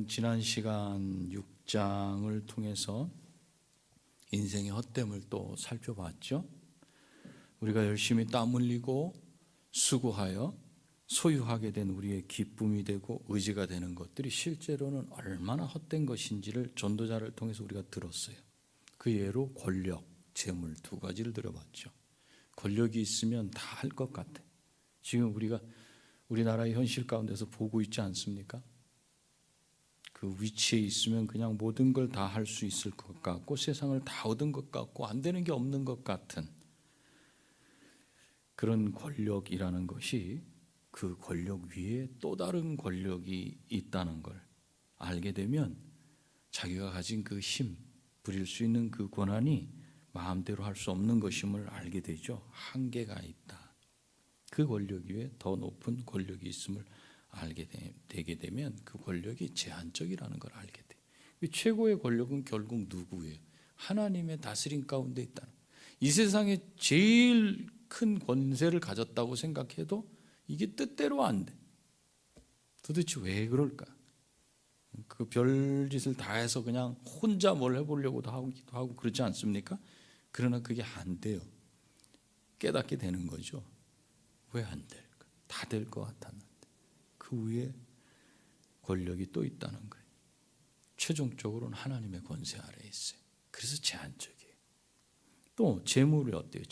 우리는 지난 시간 6장을 통해서 인생의 헛됨을 또 살펴봤죠. 우리가 열심히 땀 흘리고 수고하여 소유하게 된 우리의 기쁨이 되고 의지가 되는 것들이 실제로는 얼마나 헛된 것인지를 전도자를 통해서 우리가 들었어요. 그 예로 권력, 재물 두 가지를 들어봤죠. 권력이 있으면 다 할 것 같아. 지금 우리가 우리나라의 현실 가운데서 보고 있지 않습니까? 그 위치에 있으면 그냥 모든 걸 다 할 수 있을 것 같고 세상을 다 얻은 것 같고 안 되는 게 없는 것 같은 그런 권력이라는 것이 그 권력 위에 또 다른 권력이 있다는 걸 알게 되면 자기가 가진 그 힘, 부릴 수 있는 그 권한이 마음대로 할 수 없는 것임을 알게 되죠. 한계가 있다. 그 권력 위에 더 높은 권력이 있음을 알게 되게 되면 그 권력이 제한적이라는 걸 알게 돼. 최고의 권력은 결국 누구예요? 하나님의 다스림 가운데 있다. 이 세상에 제일 큰 권세를 가졌다고 생각해도 이게 뜻대로 안 돼. 도대체 왜 그럴까? 그 별짓을 다 해서 그냥 혼자 뭘 해보려고도 하기도 하고 그렇지 않습니까? 그러나 그게 안 돼요. 깨닫게 되는 거죠. 왜 안 될까? 다 될 것 같았는데 그 위에 권력이 또 있다는 거예요. 최종적으로는 하나님의 권세 아래에 있어요. 그래서 제한적이에요. 또 재물이 어때요?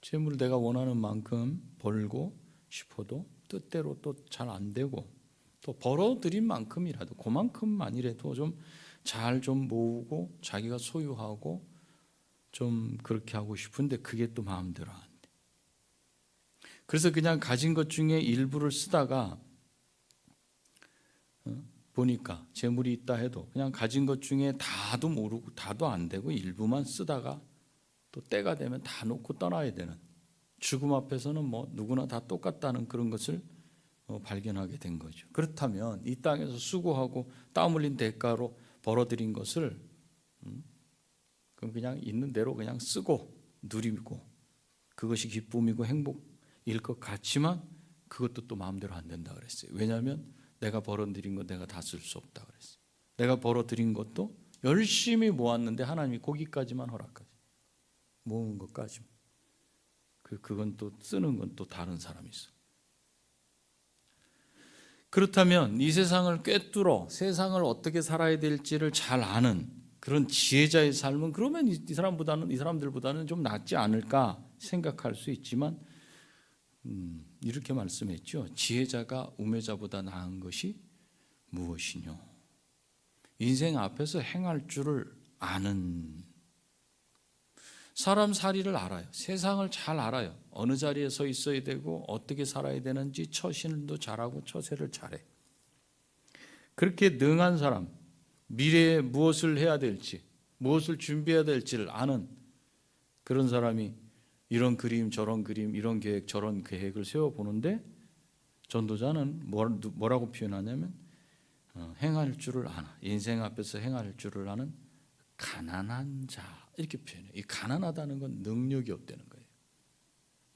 재물을 내가 원하는 만큼 벌고 싶어도 뜻대로 또 잘 안 되고 또 벌어들인 만큼이라도 그만큼만이라도 좀 잘 좀 모으고 자기가 소유하고 좀 그렇게 하고 싶은데 그게 또 마음대로 안 돼. 그래서 그냥 가진 것 중에 일부를 쓰다가 보니까 재물이 있다 해도 그냥 가진 것 중에 다도 모르고 다도 안 되고 일부만 쓰다가 또 때가 되면 다 놓고 떠나야 되는 죽음 앞에서는 뭐 누구나 다 똑같다는 그런 것을 발견하게 된 거죠. 그렇다면 이 땅에서 수고하고 땀 흘린 대가로 벌어들인 것을 그럼 그냥 있는 대로 그냥 쓰고 누리고 그것이 기쁨이고 행복일 것 같지만 그것도 또 마음대로 안 된다 그랬어요. 왜냐하면 내가 벌어들인 것 내가 다 쓸 수 없다 그랬어요. 내가 벌어들인 것도 열심히 모았는데 하나님이 거기까지만 허락하지. 모은 것까지. 그건 또 쓰는 건 또 다른 사람이 있어. 그렇다면 이 세상을 꿰뚫어 세상을 어떻게 살아야 될지를 잘 아는 그런 지혜자의 삶은 그러면 이 사람들보다는 좀 낫지 않을까 생각할 수 있지만 이렇게 말씀했죠. 지혜자가 우매자보다 나은 것이 무엇이뇨? 인생 앞에서 행할 줄을 아는 사람 사리를 알아요. 세상을 잘 알아요. 어느 자리에 서 있어야 되고 어떻게 살아야 되는지 처신도 잘하고 처세를 잘해. 그렇게 능한 사람, 미래에 무엇을 해야 될지, 무엇을 준비해야 될지를 아는 그런 사람이 이런 그림, 저런 그림, 이런 계획, 저런 계획을 세워보는데 전도자는 뭐라고 표현하냐면 행할 줄을 아나. 인생 앞에서 행할 줄을 아는 가난한 자 이렇게 표현해요. 이 가난하다는 건 능력이 없다는 거예요.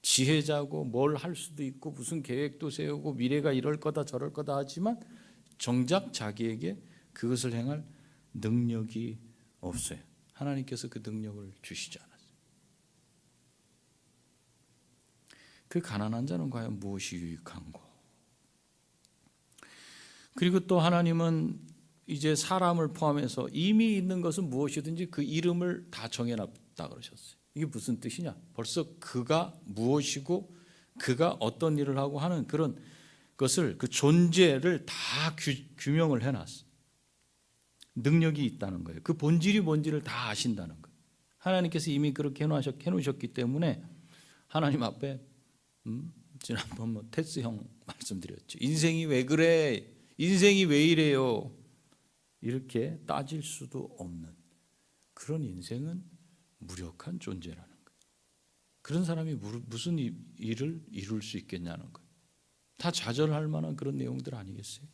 지혜자고 뭘 할 수도 있고 무슨 계획도 세우고 미래가 이럴 거다 저럴 거다 하지만 정작 자기에게 그것을 행할 능력이 없어요. 하나님께서 그 능력을 주시지 않았어요. 그 가난한 자는 과연 무엇이 유익한고? 그리고 또 하나님은 이제 사람을 포함해서 이미 있는 것은 무엇이든지 그 이름을 다 정해놨다 그러셨어요. 이게 무슨 뜻이냐? 벌써 그가 무엇이고 그가 어떤 일을 하고 하는 그런 것을 그 존재를 다 규명을 해놨어요. 능력이 있다는 거예요. 그 본질이 뭔지를 다 아신다는 거예요. 하나님께서 이미 그렇게 해놓으셨기 때문에 하나님 앞에 지난번 테스 형 말씀드렸죠. 인생이 왜 그래? 인생이 왜 이래요? 이렇게 따질 수도 없는 그런 인생은 무력한 존재라는 거예요. 그런 사람이 무슨 일을 이룰 수 있겠냐는 거예요. 다 좌절할 만한 그런 내용들 아니겠어요?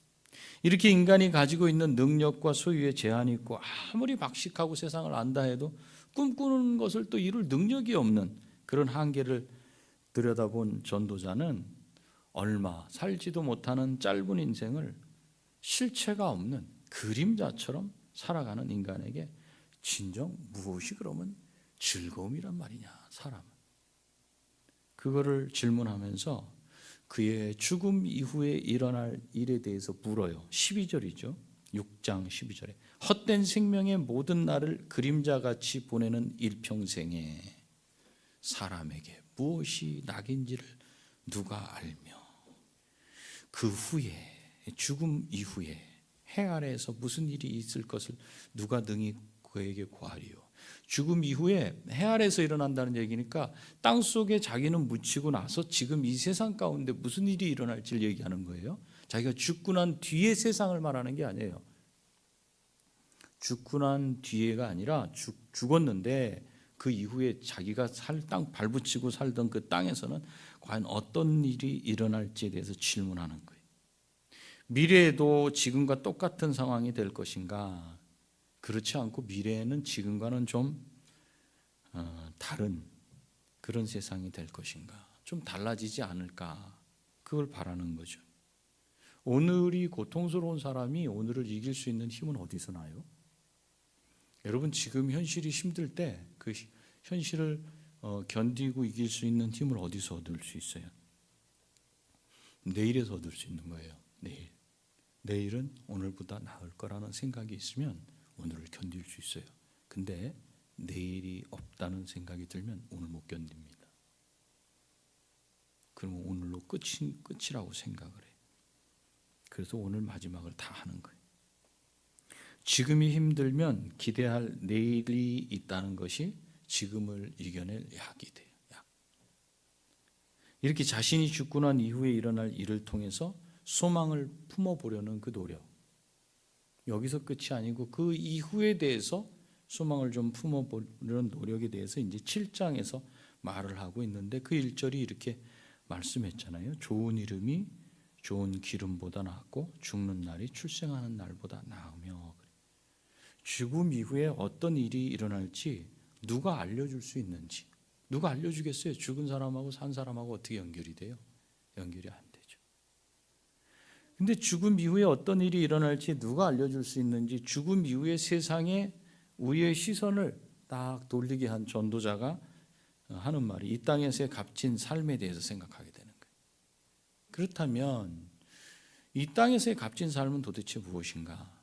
이렇게 인간이 가지고 있는 능력과 소유에 제한이 있고 아무리 박식하고 세상을 안다 해도 꿈꾸는 것을 또 이룰 능력이 없는 그런 한계를 들여다본 전도자는 얼마 살지도 못하는 짧은 인생을 실체가 없는 그림자처럼 살아가는 인간에게 진정 무엇이 그러면 즐거움이란 말이냐, 사람은. 그거를 질문하면서 그의 죽음 이후에 일어날 일에 대해서 물어요. 12절이죠. 6장 12절에 헛된 생명의 모든 날을 그림자같이 보내는 일평생에 사람에게 무엇이 낙인지를 누가 알며 그 후에 죽음 이후에 해 아래에서 무슨 일이 있을 것을 누가 능히 그에게 고하리요. 죽음 이후에 해 아래에서 일어난다는 얘기니까 땅 속에 자기는 묻히고 나서 지금 이 세상 가운데 무슨 일이 일어날지를 얘기하는 거예요. 자기가 죽고 난 뒤의 세상을 말하는 게 아니에요. 죽고 난 뒤에가 아니라 죽었는데 그 이후에 자기가 땅 발붙이고 살던 그 땅에서는 과연 어떤 일이 일어날지에 대해서 질문하는 거예요. 미래에도 지금과 똑같은 상황이 될 것인가? 그렇지 않고 미래에는 지금과는 좀 다른 그런 세상이 될 것인가? 좀 달라지지 않을까? 그걸 바라는 거죠. 오늘이 고통스러운 사람이 오늘을 이길 수 있는 힘은 어디서 나요? 여러분 지금 현실이 힘들 때 그 현실을 견디고 이길 수 있는 힘을 어디서 얻을 수 있어요? 내일에서 얻을 수 있는 거예요. 내일은 오늘보다 나을 거라는 생각이 있으면 오늘을 견딜 수 있어요. 근데 내일이 없다는 생각이 들면 오늘 못 견딥니다. 그러면 오늘로 끝이라고 생각을 해요. 그래서 오늘 마지막을 다 하는 거예요. 지금이 힘들면 기대할 내일이 있다는 것이 지금을 이겨낼 약이 돼요. 약. 이렇게 자신이 죽고 난 이후에 일어날 일을 통해서 소망을 품어보려는 그 노력. 여기서 끝이 아니고 그 이후에 대해서 소망을 좀 품어보려는 노력에 대해서 이제 7장에서 말을 하고 있는데 그 1절이 이렇게 말씀했잖아요. 좋은 이름이 좋은 기름보다 낫고 죽는 날이 출생하는 날보다 나으며. 죽음 이후에 어떤 일이 일어날지 누가 알려줄 수 있는지. 누가 알려주겠어요? 죽은 사람하고 산 사람하고 어떻게 연결이 돼요? 연결이 안 되죠. 근데 죽음 이후에 어떤 일이 일어날지 누가 알려줄 수 있는지, 죽음 이후에 세상에 우리의 시선을 딱 돌리게 한 전도자가 하는 말이 이 땅에서의 값진 삶에 대해서 생각하게 되는 거예요. 그렇다면 이 땅에서의 값진 삶은 도대체 무엇인가?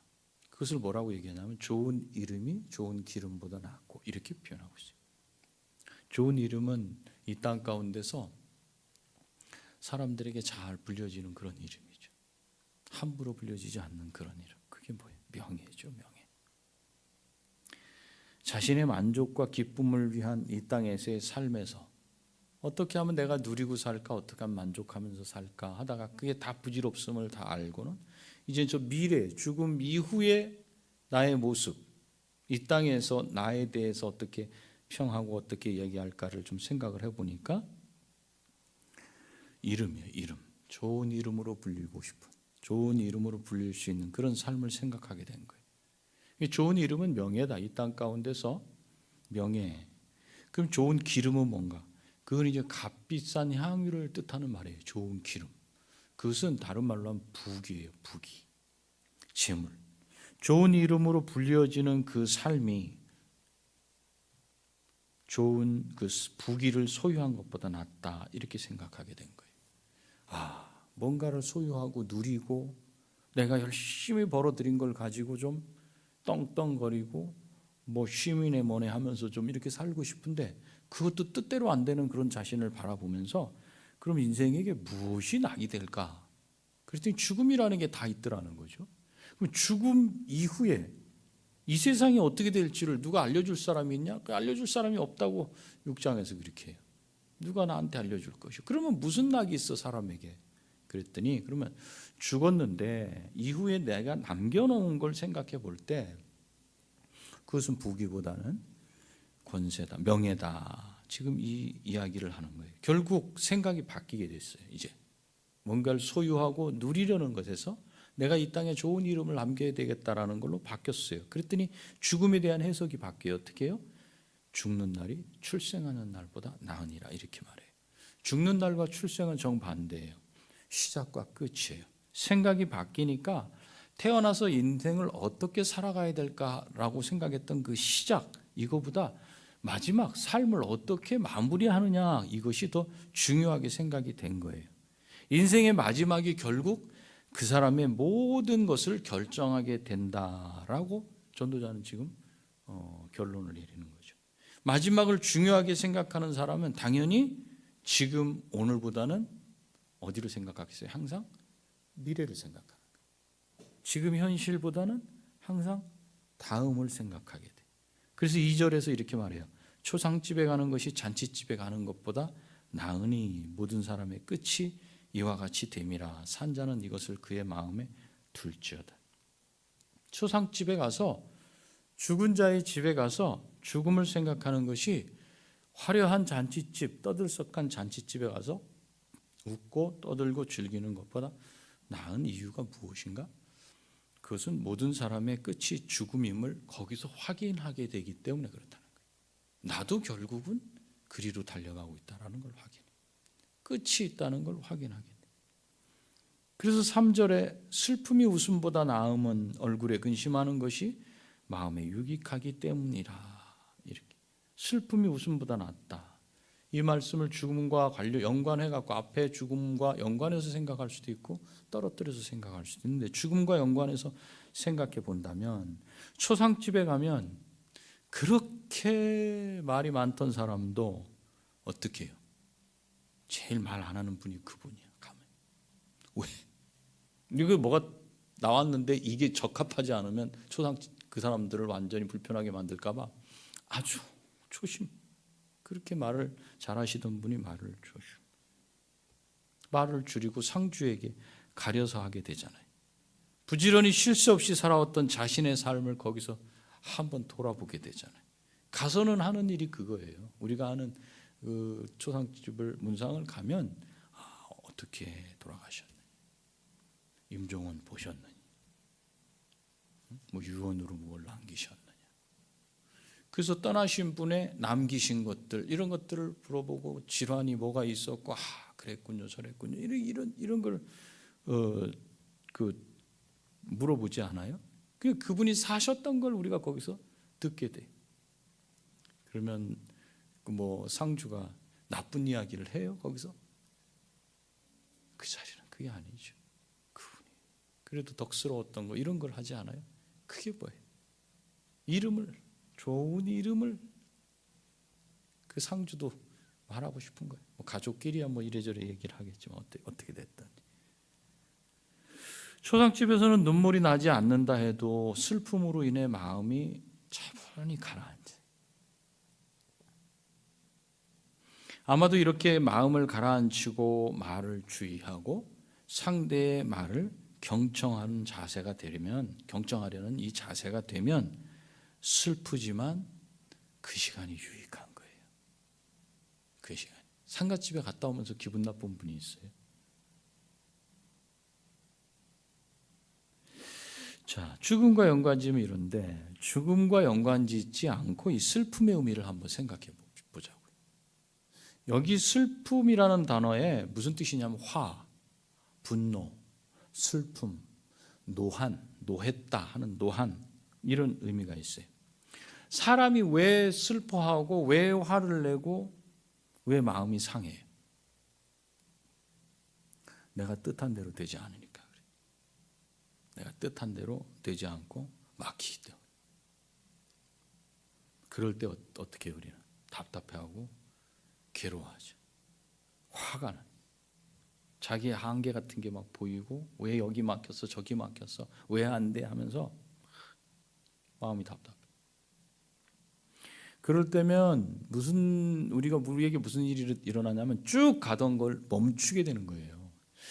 그것을 뭐라고 얘기하냐면 좋은 이름이 좋은 기름보다 낫고 이렇게 표현하고 있어요. 좋은 이름은 이 땅 가운데서 사람들에게 잘 불려지는 그런 이름이죠. 함부로 불려지지 않는 그런 이름. 그게 뭐예요? 명예죠, 명예. 자신의 만족과 기쁨을 위한 이 땅에서의 삶에서 어떻게 하면 내가 누리고 살까, 어떻게 하면 만족하면서 살까 하다가 그게 다 부질없음을 다 알고는 이제 저 미래, 죽음 이후의 나의 모습, 이 땅에서 나에 대해서 어떻게 평하고 어떻게 얘기할까를 좀 생각을 해보니까 이름이에요. 이름. 좋은 이름으로 불리고 싶은, 좋은 이름으로 불릴 수 있는 그런 삶을 생각하게 된 거예요. 좋은 이름은 명예다. 이 땅 가운데서 명예. 그럼 좋은 기름은 뭔가? 그건 이제 값비싼 향유를 뜻하는 말이에요. 좋은 기름. 그것은 다른 말로 하면 부귀예요. 부귀. 재물. 좋은 이름으로 불려지는 그 삶이 좋은 그 부귀를 소유한 것보다 낫다 이렇게 생각하게 된 거예요. 뭔가를 소유하고 누리고 내가 열심히 벌어들인 걸 가지고 좀 떵떵거리고 뭐 쉼이네 뭐네 하면서 좀 이렇게 살고 싶은데 그것도 뜻대로 안 되는 그런 자신을 바라보면서 그럼 인생에게 무엇이 낙이 될까? 그랬더니 죽음이라는 게 다 있더라는 거죠. 그럼 죽음 이후에 이 세상이 어떻게 될지를 누가 알려줄 사람이 있냐? 알려줄 사람이 없다고 6장에서 그렇게 해요. 누가 나한테 알려줄 것이요? 그러면 무슨 낙이 있어 사람에게? 그랬더니 그러면 죽었는데 이후에 내가 남겨놓은 걸 생각해 볼 때 그것은 부귀보다는 권세다, 명예다. 지금 이 이야기를 하는 거예요. 결국 생각이 바뀌게 됐어요. 이제 뭔가를 소유하고 누리려는 것에서 내가 이 땅에 좋은 이름을 남겨야 되겠다라는 걸로 바뀌었어요. 그랬더니 죽음에 대한 해석이 바뀌어요. 어떻게 해요? 죽는 날이 출생하는 날보다 나으니라 이렇게 말해요. 죽는 날과 출생은 정반대예요. 시작과 끝이에요. 생각이 바뀌니까 태어나서 인생을 어떻게 살아가야 될까라고 생각했던 그 시작, 이거보다 마지막 삶을 어떻게 마무리하느냐, 이것이 더 중요하게 생각이 된 거예요. 인생의 마지막이 결국 그 사람의 모든 것을 결정하게 된다라고 전도자는 지금 결론을 내리는 거죠. 마지막을 중요하게 생각하는 사람은 당연히 지금 오늘보다는 어디로 생각하겠어요? 항상 미래를 생각하는 거예요. 지금 현실보다는 항상 다음을 생각하게 돼. 그래서 2절에서 이렇게 말해요. 초상집에 가는 것이 잔치집에 가는 것보다 나으니 모든 사람의 끝이 이와 같이 됨이라. 산자는 이것을 그의 마음에 둘지어다. 초상집에 가서, 죽은 자의 집에 가서 죽음을 생각하는 것이 화려한 잔치집, 떠들썩한 잔치집에 가서 웃고 떠들고 즐기는 것보다 나은 이유가 무엇인가? 그것은 모든 사람의 끝이 죽음임을 거기서 확인하게 되기 때문에 그렇다는 거예요. 나도 결국은 그리로 달려가고 있다는 걸 확인해. 끝이 있다는 걸 확인하게 돼. 그래서 3절에 슬픔이 웃음보다 나음은 얼굴에 근심하는 것이 마음에 유익하기 때문이라. 이렇게 슬픔이 웃음보다 낫다. 이 말씀을 죽음과 연관해 갖고 앞에 죽음과 연관해서 생각할 수도 있고 떨어뜨려서 생각할 수도 있는데, 죽음과 연관해서 생각해 본다면 초상집에 가면 그렇게 말이 많던 사람도 어떻게 해요? 제일 말 안 하는 분이 그분이야. 가면 왜? 이거 뭐가 나왔는데 이게 적합하지 않으면 그 사람들을 완전히 불편하게 만들까 봐 아주 조심. 그렇게 말을 잘하시던 분이 말을 줄이고 상주에게 가려서 하게 되잖아요. 부지런히 쉴 새 없이 살아왔던 자신의 삶을 거기서 한번 돌아보게 되잖아요. 가서는 하는 일이 그거예요. 우리가 아는 그 초상집을 문상을 가면 어떻게 돌아가셨느냐, 임종원 보셨느냐, 뭐 유언으로 뭘 남기셨느냐. 그래서 떠나신 분의 남기신 것들, 이런 것들을 물어보고 질환이 뭐가 있었고, 그랬군요, 저랬군요, 이런 걸 물어보지 않아요? 그분이 사셨던 걸 우리가 거기서 듣게 돼. 그러면 뭐 상주가 나쁜 이야기를 해요 거기서? 그 자리는 그게 아니죠. 그분이 그래도 덕스러웠던 거, 이런 걸 하지 않아요? 그게 뭐예요? 좋은 이름을 그 상주도 말하고 싶은 거예요. 뭐 가족끼리야 뭐 이래저래 얘기를 하겠지만 어떻게 됐든. 초상집에서는 눈물이 나지 않는다 해도 슬픔으로 인해 마음이 차분히 가라앉아. 아마도 이렇게 마음을 가라앉히고 말을 주의하고 상대의 말을 경청하는 자세가 되려면, 경청하려는 이 자세가 되면 슬프지만 그 시간이 유익한 거예요. 그 시간. 상갓집에 갔다 오면서 기분 나쁜 분이 있어요. 자, 죽음과 연관지면 이런데, 죽음과 연관짓지 않고 이 슬픔의 의미를 한번 생각해 보자고요. 여기 슬픔이라는 단어에 무슨 뜻이냐면 분노, 슬픔, 노했다 하는 노한, 이런 의미가 있어요. 사람이 왜 슬퍼하고 왜 화를 내고 왜 마음이 상해요? 내가 뜻한 대로 되지 않으니까 그래. 내가 뜻한 대로 되지 않고 막히기 때문에. 그럴 때 어떻게 해요? 우리는 답답해하고 괴로워하죠. 화가 나. 자기의 한계 같은 게 막 보이고, 왜 여기 막혔어, 저기 막혔어, 왜 안 돼 하면서 마음이 답답해. 그럴 때면 우리에게 무슨 일이 일어나냐면 쭉 가던 걸 멈추게 되는 거예요.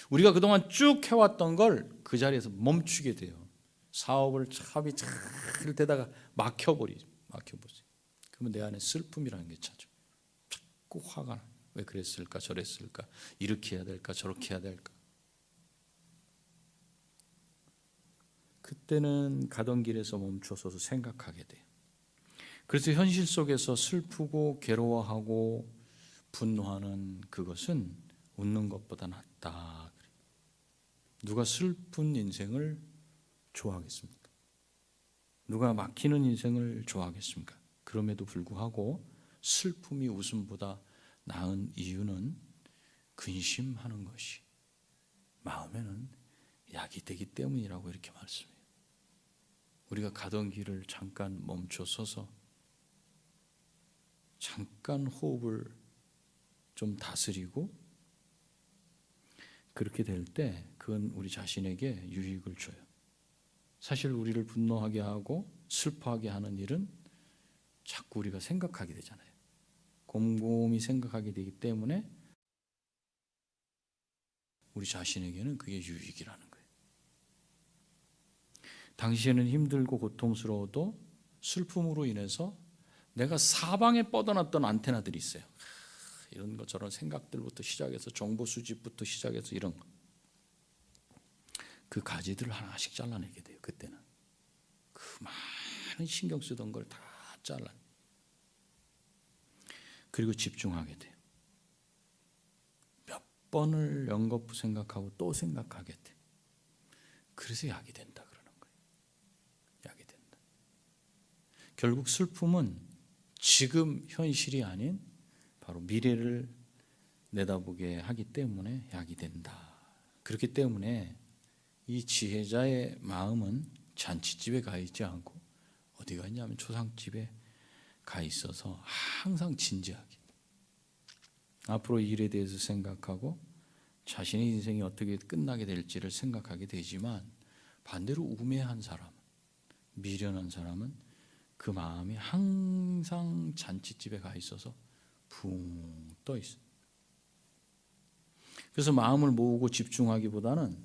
우리가 그동안 쭉 해왔던 걸 그 자리에서 멈추게 돼요. 사업을 차비 잘 되다가 막혀버리죠. 그러면 내 안에 슬픔이라는 게 차죠. 자꾸 화가 나. 왜 그랬을까, 저랬을까, 이렇게 해야 될까, 저렇게 해야 될까. 그때는 가던 길에서 멈춰서서 생각하게 돼요. 그래서 현실 속에서 슬프고 괴로워하고 분노하는 그것은 웃는 것보다 낫다. 누가 슬픈 인생을 좋아하겠습니까? 누가 막히는 인생을 좋아하겠습니까? 그럼에도 불구하고 슬픔이 웃음보다 나은 이유는 근심하는 것이 마음에는 약이 되기 때문이라고 이렇게 말씀해요. 우리가 가던 길을 잠깐 멈춰 서서 잠깐 호흡을 좀 다스리고 그렇게 될 때 그건 우리 자신에게 유익을 줘요. 사실 우리를 분노하게 하고 슬퍼하게 하는 일은 자꾸 우리가 생각하게 되잖아요. 곰곰이 생각하게 되기 때문에 우리 자신에게는 그게 유익이라는 거예요. 당시에는 힘들고 고통스러워도 슬픔으로 인해서 내가 사방에 뻗어놨던 안테나들이 있어요. 이런 것처럼 생각들부터 시작해서 정보 수집부터 시작해서 이런 거. 그 가지들을 하나씩 잘라내게 돼요. 그때는 그 많은 신경 쓰던 걸 다 잘라. 그리고 집중하게 돼요. 몇 번을 연거푸 생각하고 또 생각하게 돼. 그래서 약이 된다 그러는 거예요. 약이 된다. 결국 슬픔은 지금 현실이 아닌 바로 미래를 내다보게 하기 때문에 약이 된다. 그렇기 때문에 이 지혜자의 마음은 잔치집에 가 있지 않고 어디가 있냐면 초상집에 가 있어서 항상 진지하게 앞으로 일에 대해서 생각하고 자신의 인생이 어떻게 끝나게 될지를 생각하게 되지만 반대로 우매한 사람, 미련한 사람은 그 마음이 항상 잔치집에 가 있어서 붕 떠 있어요. 그래서 마음을 모으고 집중하기보다는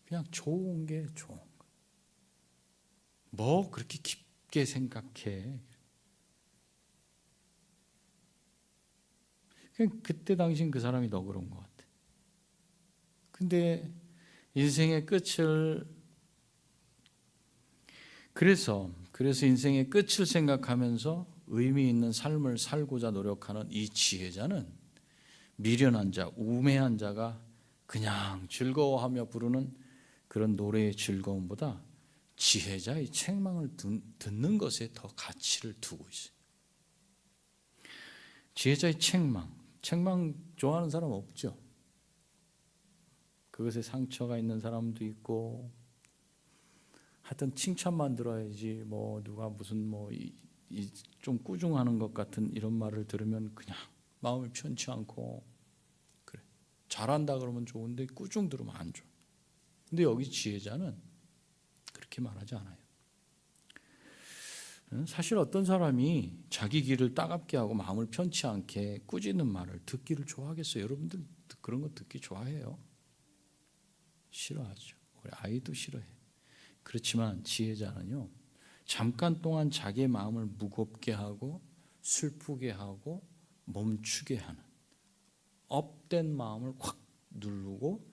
그냥 좋은 게 좋은 거예요. 뭐 그렇게 깊게 생각해. 그냥 그때 당신 그 사람이 더 그런 것 같아. 근데 인생의 끝을 그래서 인생의 끝을 생각하면서 의미 있는 삶을 살고자 노력하는 이 지혜자는 미련한 자, 우매한 자가 그냥 즐거워하며 부르는 그런 노래의 즐거움보다 지혜자의 책망을 듣는 것에 더 가치를 두고 있어요. 지혜자의 책망 좋아하는 사람 없죠? 그것에 상처가 있는 사람도 있고 하여튼 칭찬만 들어야지 뭐 누가 무슨 뭐 좀 꾸중하는 것 같은 이런 말을 들으면 그냥 마음이 편치 않고 그래. 잘한다 그러면 좋은데 꾸중 들으면 안 좋아. 근데 여기 지혜자는 그렇게 말하지 않아요. 사실 어떤 사람이 자기 길을 따갑게 하고 마음을 편치 않게 꾸짖는 말을 듣기를 좋아하겠어요? 여러분들 그런 거 듣기 좋아해요? 싫어하죠. 우리 아이도 싫어해. 그렇지만 지혜자는요, 잠깐 동안 자기의 마음을 무겁게 하고 슬프게 하고 멈추게 하는 업된 마음을 확 누르고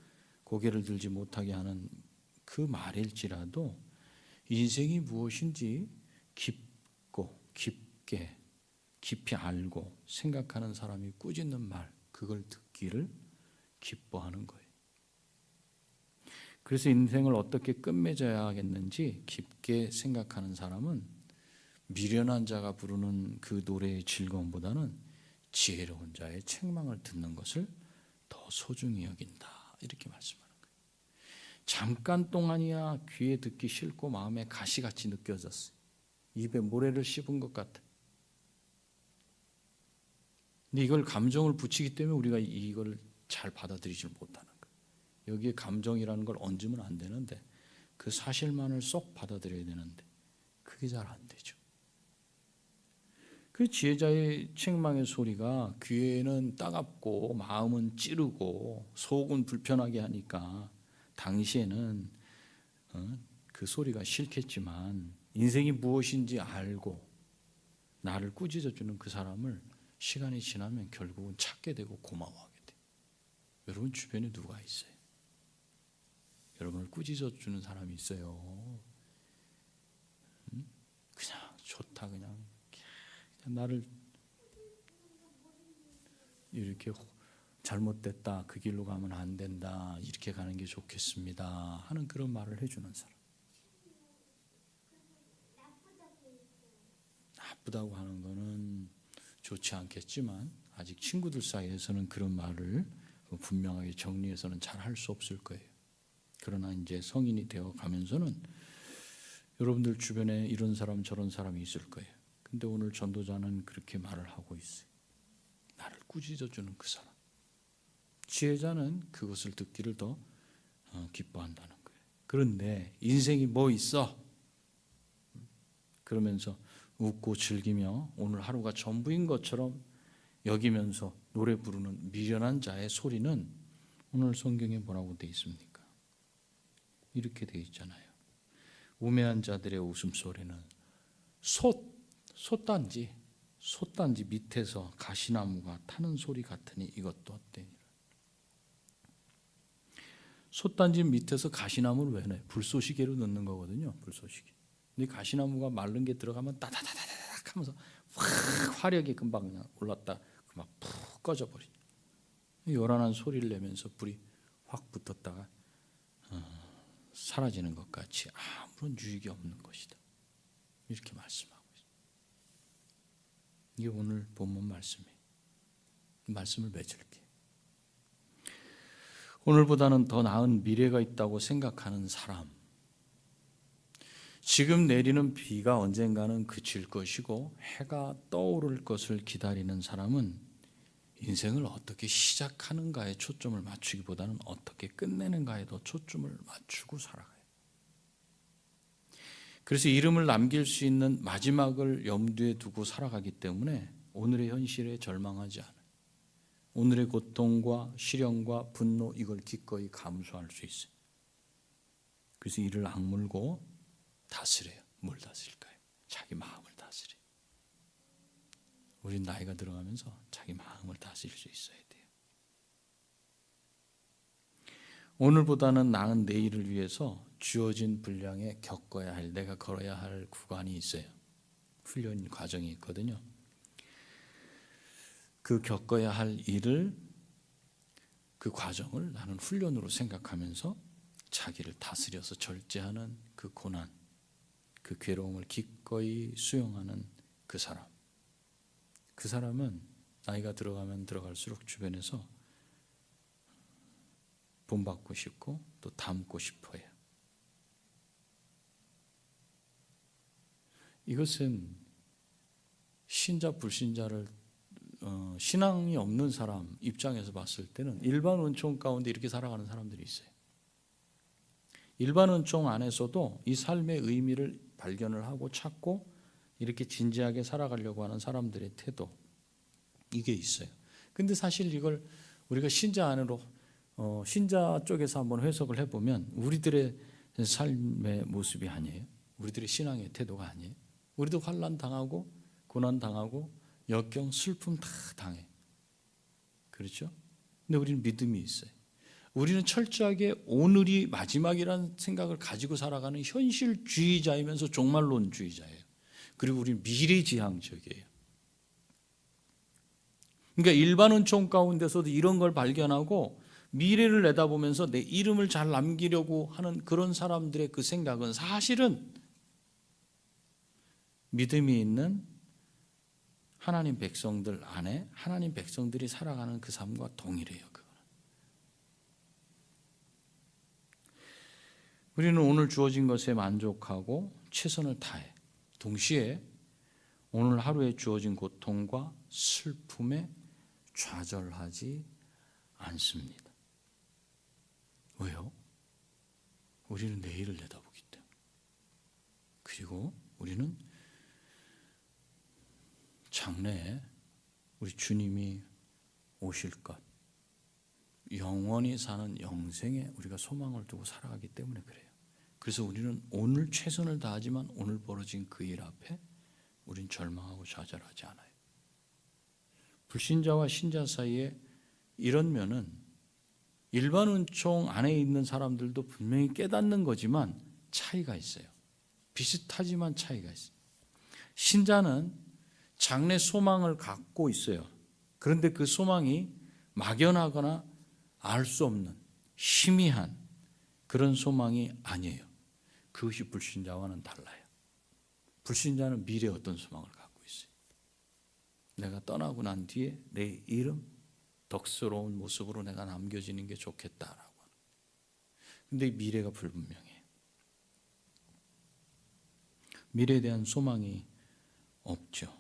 고개를 들지 못하게 하는 그 말일지라도 인생이 무엇인지 깊고 깊게 깊이 알고 생각하는 사람이 꾸짖는 말, 그걸 듣기를 기뻐하는 거예요. 그래서 인생을 어떻게 끝맺어야 하겠는지 깊게 생각하는 사람은 미련한 자가 부르는 그 노래의 즐거움보다는 지혜로운 자의 책망을 듣는 것을 더 소중히 여긴다. 이렇게 말씀하는 거예요. 잠깐 동안이야 귀에 듣기 싫고 마음에 가시같이 느껴졌어요. 입에 모래를 씹은 것 같아. 근데 이걸 감정을 붙이기 때문에 우리가 이걸 잘 받아들이지 못하는 거예요. 여기에 감정이라는 걸 얹으면 안 되는데 그 사실만을 쏙 받아들여야 되는데 그게 잘 안 되죠. 그 지혜자의 책망의 소리가 귀에는 따갑고 마음은 찌르고 속은 불편하게 하니까 당시에는 그 소리가 싫겠지만 인생이 무엇인지 알고 나를 꾸짖어주는 그 사람을 시간이 지나면 결국은 찾게 되고 고마워하게 돼요. 여러분 주변에 누가 있어요? 여러분을 꾸짖어주는 사람이 있어요. 그냥 좋다 그냥 나를 이렇게 잘못됐다 그 길로 가면 안 된다 이렇게 가는 게 좋겠습니다 하는 그런 말을 해주는 사람. 바쁘다고 하는 거는 좋지 않겠지만 아직 친구들 사이에서는 그런 말을 분명하게 정리해서는 잘 할 수 없을 거예요. 그러나 이제 성인이 되어 가면서는 여러분들 주변에 이런 사람 저런 사람이 있을 거예요. 근데 오늘 전도자는 그렇게 말을 하고 있어요. 나를 꾸짖어주는 그 사람. 지혜자는 그것을 듣기를 더 기뻐한다는 거예요. 그런데 인생이 뭐 있어? 그러면서 웃고 즐기며 오늘 하루가 전부인 것처럼 여기면서 노래 부르는 미련한 자의 소리는 오늘 성경에 뭐라고 되어 있습니까? 이렇게 되어 있잖아요. 우매한 자들의 웃음소리는 솥단지 밑에서 가시나무가 타는 소리 같으니 이것도 어때니라. 솥단지 밑에서 가시나무를 왜 넣어요? 불쏘시개로 넣는 거거든요. 불쏘시개. 근데 가시나무가 마른 게 들어가면 따다다다닥 하면서 확 화력이 금방 그냥 올랐다 막 푹 꺼져버리죠. 요란한 소리를 내면서 불이 확 붙었다가 사라지는 것 같이 아무런 유익이 없는 것이다. 이렇게 말씀하고 있습니다. 이게 오늘 본문 말씀이에요. 이 말씀을 맺을게요. 오늘보다는 더 나은 미래가 있다고 생각하는 사람, 지금 내리는 비가 언젠가는 그칠 것이고 해가 떠오를 것을 기다리는 사람은 인생을 어떻게 시작하는가에 초점을 맞추기보다는 어떻게 끝내는가에 더 초점을 맞추고 살아가요. 그래서 이름을 남길 수 있는 마지막을 염두에 두고 살아가기 때문에 오늘의 현실에 절망하지 않아요. 오늘의 고통과 시련과 분노 이걸 기꺼이 감수할 수 있어요. 그래서 이를 악물고 다스려요. 뭘 다스릴까요? 자기 마음을 다스려요. 우린 나이가 들어가면서 자기 마음을 다스릴 수 있어야 돼요. 오늘보다는 나은 내일을 위해서 주어진 분량에 겪어야 할, 내가 걸어야 할 구간이 있어요. 훈련 과정이 있거든요. 그 겪어야 할 일을, 그 과정을 나는 훈련으로 생각하면서 자기를 다스려서 절제하는 그 고난, 그 괴로움을 기꺼이 수용하는 그 사람. 그 사람은 나이가 들어가면 들어갈수록 주변에서 본받고 싶고 또 닮고 싶어요. 이것은 신자 불신자를 신앙이 없는 사람 입장에서 봤을 때는 일반 은총 가운데 이렇게 살아가는 사람들이 있어요. 일반 은총 안에서도 이 삶의 의미를 발견을 하고 찾고 이렇게 진지하게 살아가려고 하는 사람들의 태도, 이게 있어요. 근데 사실 이걸 우리가 신자 안으로 신자 쪽에서 한번 해석을 해보면 우리들의 삶의 모습이 아니에요. 우리들의 신앙의 태도가 아니에요. 우리도 환난 당하고 고난 당하고 역경 슬픔 다 당해. 그렇죠? 근데 우리는 믿음이 있어요. 우리는 철저하게 오늘이 마지막이라는 생각을 가지고 살아가는 현실주의자이면서 종말론주의자예요. 그리고 우리는 미래지향적이에요. 그러니까 일반 은총 가운데서도 이런 걸 발견하고 미래를 내다보면서 내 이름을 잘 남기려고 하는 그런 사람들의 그 생각은 사실은 믿음이 있는 하나님 백성들 안에 하나님 백성들이 살아가는 그 삶과 동일해요. 그거는. 우리는 오늘 주어진 것에 만족하고 최선을 다해 동시에 오늘 하루에 주어진 고통과 슬픔에 좌절하지 않습니다. 왜요? 우리는 내일을 내다보기 때문에. 그리고 우리는 장래에 우리 주님이 오실 것, 영원히 사는 영생에 우리가 소망을 두고 살아가기 때문에 그래요. 그래서 우리는 오늘 최선을 다하지만 오늘 벌어진 그 일 앞에 우린 절망하고 좌절하지 않아요. 불신자와 신자 사이에 이런 면은 일반 은총 안에 있는 사람들도 분명히 깨닫는 거지만 차이가 있어요. 비슷하지만 차이가 있어요. 신자는 장래 소망을 갖고 있어요. 그런데 그 소망이 막연하거나 알 수 없는 희미한 그런 소망이 아니에요. 그것이 불신자와는 달라요. 불신자는 미래에 어떤 소망을 갖고 있어요. 내가 떠나고 난 뒤에 내 이름, 덕스러운 모습으로 내가 남겨지는 게 좋겠다라고. 근데 미래가 불분명해. 미래에 대한 소망이 없죠.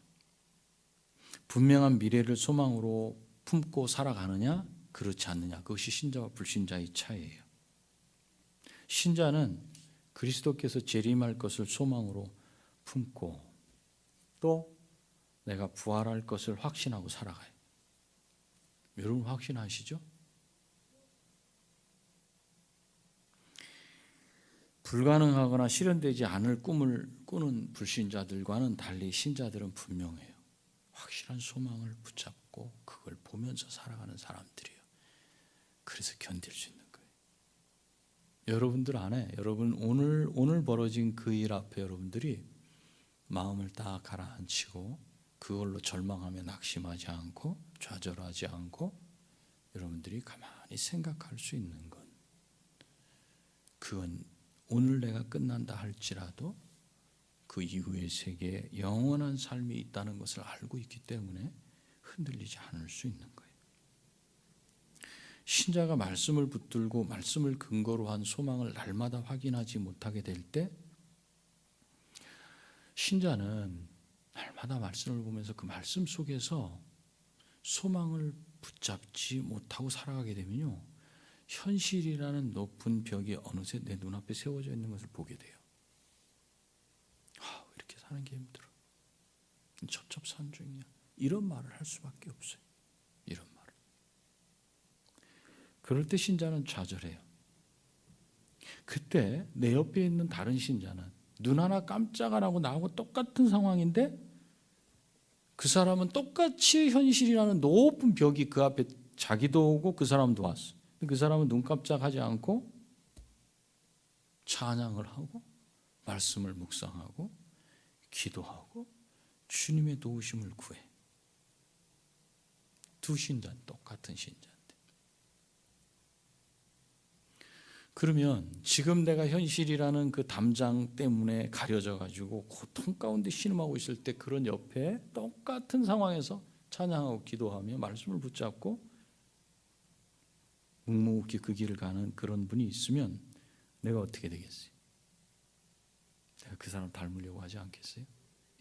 분명한 미래를 소망으로 품고 살아가느냐, 그렇지 않느냐, 그것이 신자와 불신자의 차이예요. 신자는 그리스도께서 재림할 것을 소망으로 품고 또 내가 부활할 것을 확신하고 살아가요. 여러분 확신하시죠? 불가능하거나 실현되지 않을 꿈을 꾸는 불신자들과는 달리 신자들은 분명해요. 확실한 소망을 붙잡고 그걸 보면서 살아가는 사람들이에요. 그래서 견딜 수 있는 거예요. 여러분들 안에, 여러분 오늘 벌어진 그 일 앞에 여러분들이 마음을 딱 가라앉히고 그걸로 절망하며 낙심하지 않고 좌절하지 않고 여러분들이 가만히 생각할 수 있는 건, 그건 오늘 내가 끝난다 할지라도 그 이후의 세계에 영원한 삶이 있다는 것을 알고 있기 때문에 흔들리지 않을 수 있는 거예요. 신자가 말씀을 붙들고 말씀을 근거로 한 소망을 날마다 확인하지 못하게 될 때, 신자는 날마다 말씀을 보면서 그 말씀 속에서 소망을 붙잡지 못하고 살아가게 되면요, 현실이라는 높은 벽이 어느새 내 눈앞에 세워져 있는 것을 보게 돼요. 왜 이렇게 사는 게 힘들어, 첩첩산중이야, 이런 말을 할 수밖에 없어요. 이런 말을. 그럴 때 신자는 좌절해요. 그때 내 옆에 있는 다른 신자는 눈 하나 깜짝 안 하고 나하고 똑같은 상황인데 그 사람은 똑같이 현실이라는 높은 벽이 그 앞에, 자기도 오고 그 사람도 왔어. 그 사람은 눈 깜짝하지 않고 찬양을 하고 말씀을 묵상하고 기도하고 주님의 도우심을 구해. 두 신자는 똑같은 신자인데. 그러면 지금 내가 현실이라는 그 담장 때문에 가려져 가지고 고통 가운데 신음하고 있을 때 그런 옆에 똑같은 상황에서 찬양하고 기도하며 말씀을 붙잡고 묵묵히 그 길을 가는 그런 분이 있으면 내가 어떻게 되겠어요? 내가 그 사람 닮으려고 하지 않겠어요?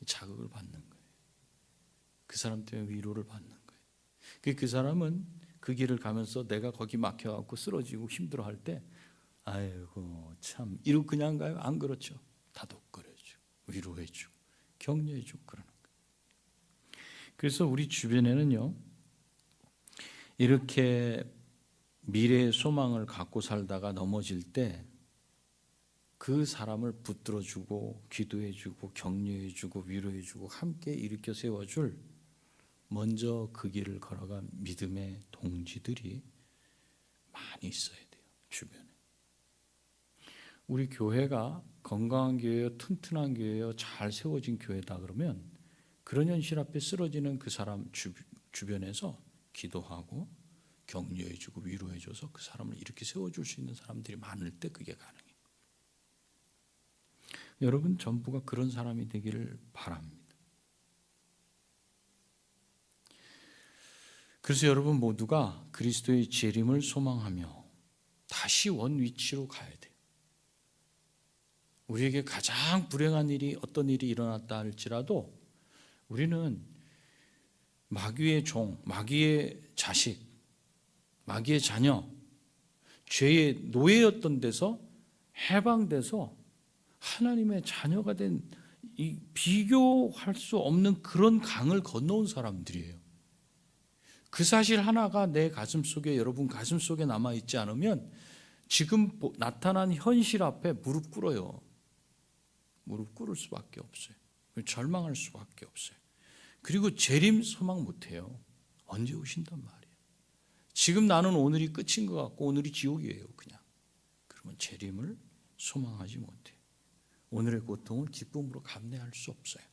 자극을 받는 거예요. 그 사람 때문에 위로를 받는 거예요. 그 사람은 그 길을 가면서 내가 거기 막혀갖고 쓰러지고 힘들어할 때 아이고 참 이러고 그냥 가요? 안 그렇죠. 다독거려주고 위로해주고 격려해주고 그러는 거예요. 그래서 우리 주변에는요, 이렇게 미래의 소망을 갖고 살다가 넘어질 때 그 사람을 붙들어주고 기도해주고 격려해주고 위로해주고 함께 일으켜 세워줄, 먼저 그 길을 걸어간 믿음의 동지들이 많이 있어야 돼요. 주변에. 우리 교회가 건강한 교회요, 튼튼한 교회요, 잘 세워진 교회다 그러면 그런 현실 앞에 쓰러지는 그 사람 주변에서 기도하고 격려해주고 위로해줘서 그 사람을 이렇게 세워줄 수 있는 사람들이 많을 때 그게 가능해요. 여러분 전부가 그런 사람이 되기를 바랍니다. 그래서 여러분 모두가 그리스도의 재림을 소망하며 다시 원 위치로 가야 돼요. 우리에게 가장 불행한 일이 어떤 일이 일어났다 할지라도 우리는 마귀의 종, 마귀의 자식, 마귀의 자녀, 죄의 노예였던 데서 해방돼서 하나님의 자녀가 된, 이 비교할 수 없는 그런 강을 건너온 사람들이에요. 그 사실 하나가 내 가슴 속에, 여러분 가슴 속에 남아있지 않으면 지금 나타난 현실 앞에 무릎 꿇어요. 무릎 꿇을 수밖에 없어요. 절망할 수밖에 없어요. 그리고 재림 소망 못해요. 언제 오신단 말이에요. 지금 나는 오늘이 끝인 것 같고 오늘이 지옥이에요 그냥. 그러면 재림을 소망하지 못해요. 오늘의 고통을 기쁨으로 감내할 수 없어요.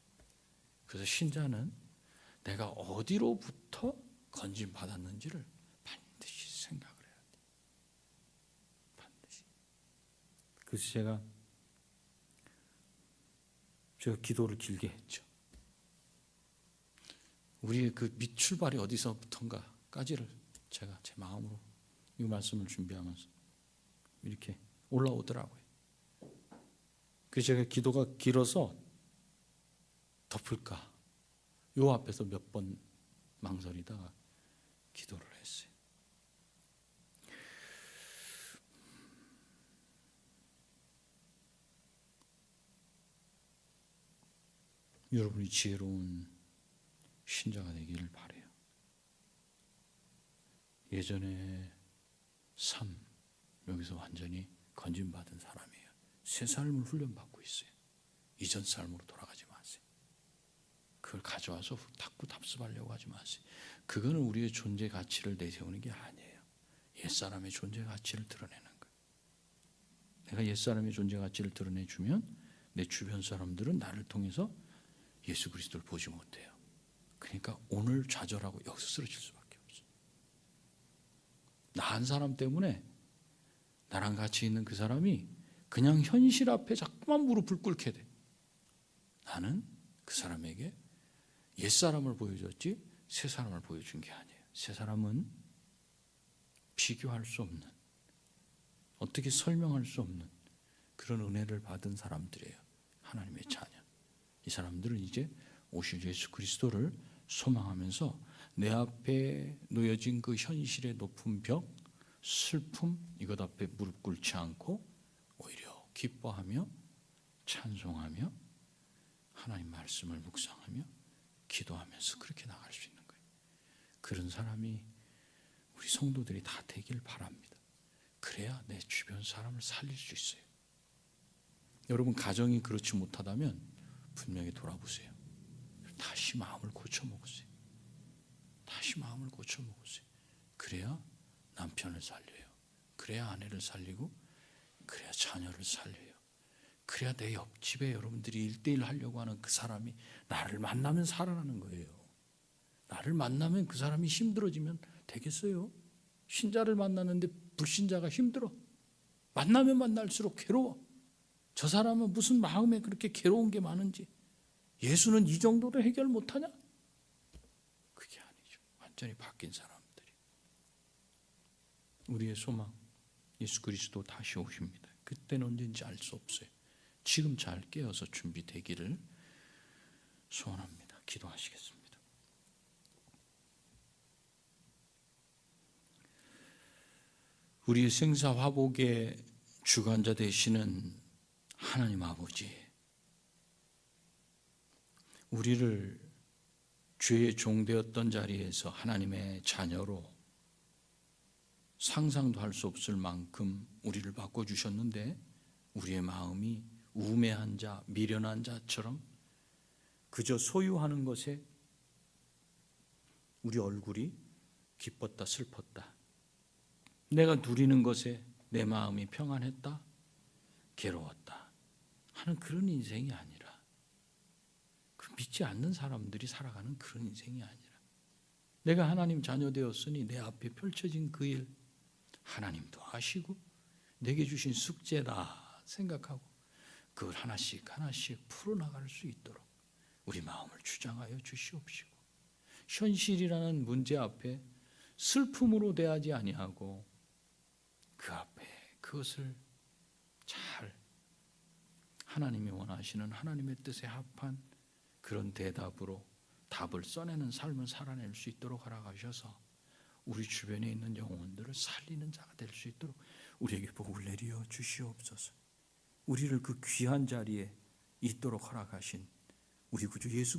그래서 신자는 내가 어디로부터 건진받았는지를 반드시 생각을 해야 돼요. 반드시. 그래서 제가 기도를 길게 했죠. 우리의 그 밑출발이 어디서부턴가까지를 제가 제 마음으로 이 말씀을 준비하면서 이렇게 올라오더라고요. 그래서 제가 기도가 길어서 덮을까 요 앞에서 몇 번 망설이다가 기도를 했어요. 여러분이 지혜로운 신자가 되기를 바라요. 예전에 삶 여기서 완전히 건진받은 사람이에요. 새 삶을 훈련받고 있어요. 이전 삶으로 돌아가지 마세요. 그걸 가져와서 자꾸 답습하려고 하지 마세요. 그거는 우리의 존재 가치를 내세우는 게 아니에요. 옛사람의 존재 가치를 드러내는 거예요. 내가 옛사람의 존재 가치를 드러내주면 내 주변 사람들은 나를 통해서 예수 그리스도를 보지 못해요. 그러니까 오늘 좌절하고 여기서 쓰러질 수밖에 없어요. 나 한 사람 때문에 나랑 같이 있는 그 사람이 그냥 현실 앞에 자꾸만 무릎을 꿇게 돼. 나는 그 사람에게 옛사람을 보여줬지 새 사람을 보여준 게 아니에요. 새 사람은 비교할 수 없는, 어떻게 설명할 수 없는 그런 은혜를 받은 사람들이에요. 하나님의 자녀. 이 사람들은 이제 오실 예수 그리스도를 소망하면서 내 앞에 놓여진 그 현실의 높은 벽, 슬픔 이것 앞에 무릎 꿇지 않고 오히려 기뻐하며 찬송하며 하나님 말씀을 묵상하며 기도하면서 그렇게 나갈 수 있는 거예요. 그런 사람이 우리 성도들이 다 되길 바랍니다. 그래야 내 주변 사람을 살릴 수 있어요. 여러분 가정이 그렇지 못하다면 분명히 돌아보세요. 다시 마음을 고쳐먹으세요. 다시 마음을 고쳐먹으세요. 그래야 남편을 살려요. 그래야 아내를 살리고 그래야 자녀를 살려요. 그래야 내 옆집에 여러분들이 1:1 하려고 하는 그 사람이 나를 만나면 살아나는 거예요. 나를 만나면 그 사람이 힘들어지면 되겠어요? 신자를 만나는데 불신자가 힘들어. 만나면 만날수록 괴로워. 저 사람은 무슨 마음에 그렇게 괴로운 게 많은지. 예수는 이 정도로 해결 못하냐? 그게 아니죠. 완전히 바뀐 사람들이. 우리의 소망 예수 그리스도 다시 오십니다. 그때는 언제인지 알 수 없어요. 지금 잘 깨어서 준비되기를 소원합니다. 기도하시겠습니다. 우리의 생사화복의 주관자 되시는 하나님 아버지, 우리를 죄의 종되었던 자리에서 하나님의 자녀로 상상도 할 수 없을 만큼 우리를 바꿔주셨는데 우리의 마음이 우매한 자, 미련한 자처럼 그저 소유하는 것에 우리 얼굴이 기뻤다 슬펐다, 내가 누리는 것에 내 마음이 평안했다 괴로웠다 하는 그런 인생이 아니라, 그 믿지 않는 사람들이 살아가는 그런 인생이 아니라, 내가 하나님 자녀 되었으니 내 앞에 펼쳐진 그 일 하나님도 아시고 내게 주신 숙제다 생각하고 그걸 하나씩 하나씩 풀어나갈 수 있도록 우리 마음을 주장하여 주시옵시고, 현실이라는 문제 앞에 슬픔으로 대하지 아니하고 그 앞에 그것을 잘 하나님이 원하시는 하나님의 뜻에 합한 그런 대답으로 답을 써내는 삶을 살아낼 수 있도록 허락하셔서 우리 주변에 있는 영혼들을 살리는 자가 될 수 있도록 우리에게 복을 내려 주시옵소서. 우리를 그 귀한 자리에 있도록 허락하신 우리 구주 예수